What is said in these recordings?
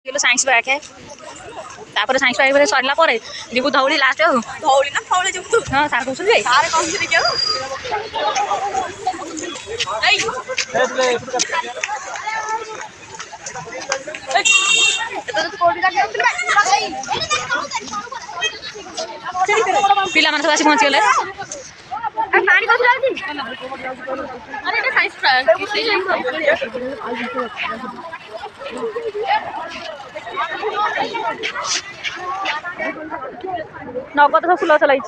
science Barack है तापर science Barack सरला पर जीवु धौली लास्ट धौली ना फौली जीवु हां सार कहउछन बे सार कहउछन के पिला मन सब आसी पहुंच गले पानी कथि लागछि अरे एटा साइंस ब्राक नगद सब फुल चलाई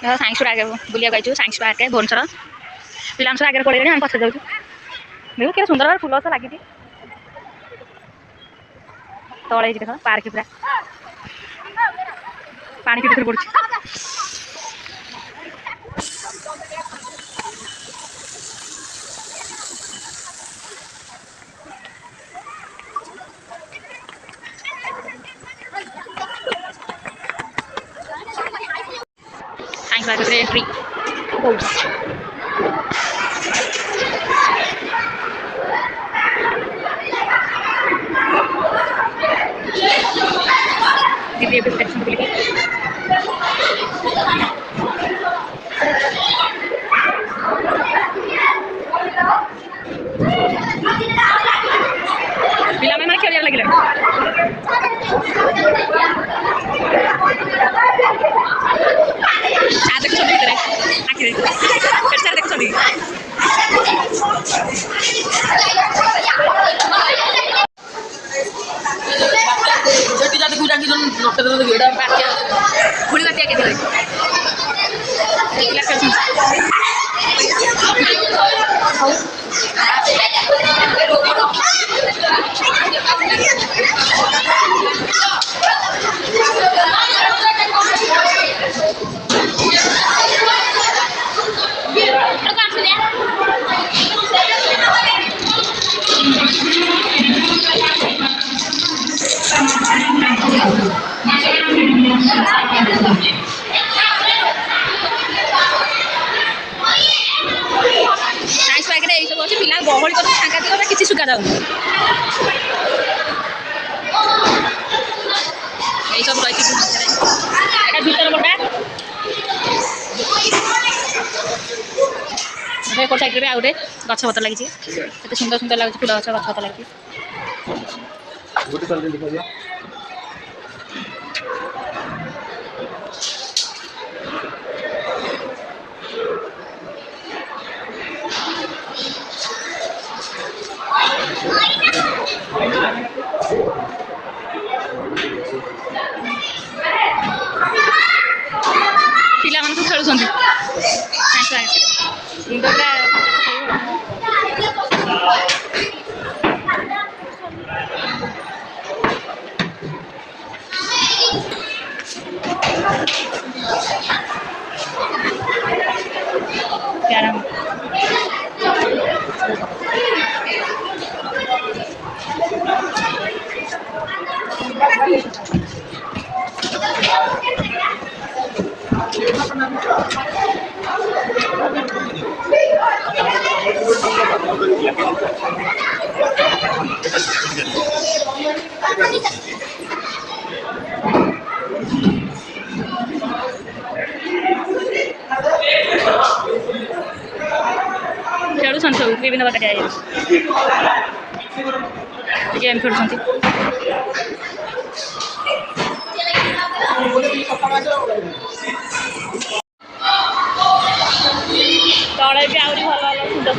साइंस आगे बुलिया गई साइंस पार्क है भुवनेश्वर पिला सब आगे पड़े हम पछे जाऊँ देखो क्या सुंदर फुल गछ लगी तले देख पार्क पूरा पानी के भीतर पड़ी साइंस पार्क एंट्री पिला में खेल लगे साइंस पार्क रे सब अच्छे पिला गहली कर सांघातिक किसी सुखा जाऊ सब रही भीतर बटा एक साइड में आउटे गछ पतर लगी सुंदर सुंदर लगे फुल गछ गछ पतर लगी पिला मन खेलुं सब विभिन्न प्रकार गेम खेलुं तले भी आहरी भल भल सुंदर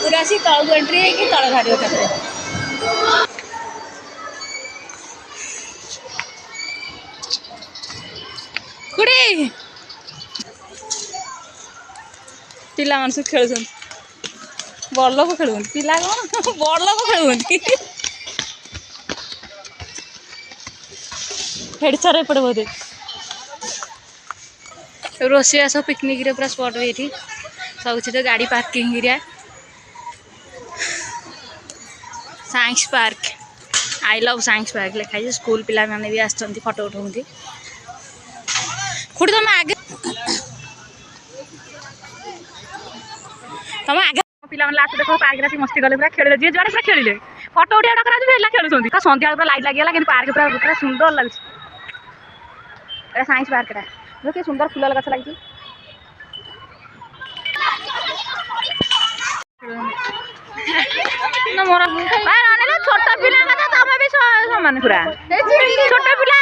पूरा सी तौक एंट्री है कि तल भारी होता कुड़ी पिला मान सब खेल बड़ लोक खेल पिला कौन बड़ लोक खेल हेडसर एपटे बोधे रोषेया सब पिकनिक रे पूरा स्पॉट भी ये सब तो गाड़ी parking area science park I love science park लिखाई स्कूल पिला माने भी आछंती फोटो उठाउंती खुड़ी तुम आगे तुम आगे पिला मन लास्ट देखो पार्क रे मस्ती गले पूरा खेले जे जड़े पूरा खेलिले फोटो उठा डकरा जे फेला खेलुछंती का संध्या पूरा लाइट लागियाला कि पार्क पूरा पूरा सुंदर लागछ ए साइंस पार्क रे के सुंदर फूल गछ लागी ना मोरा बाहर आने ले छोटा पिला का तमे भी समान पूरा छोटा पिला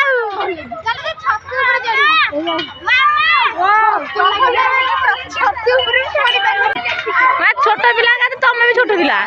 छोटा पिला का तमे भी छोटा पिला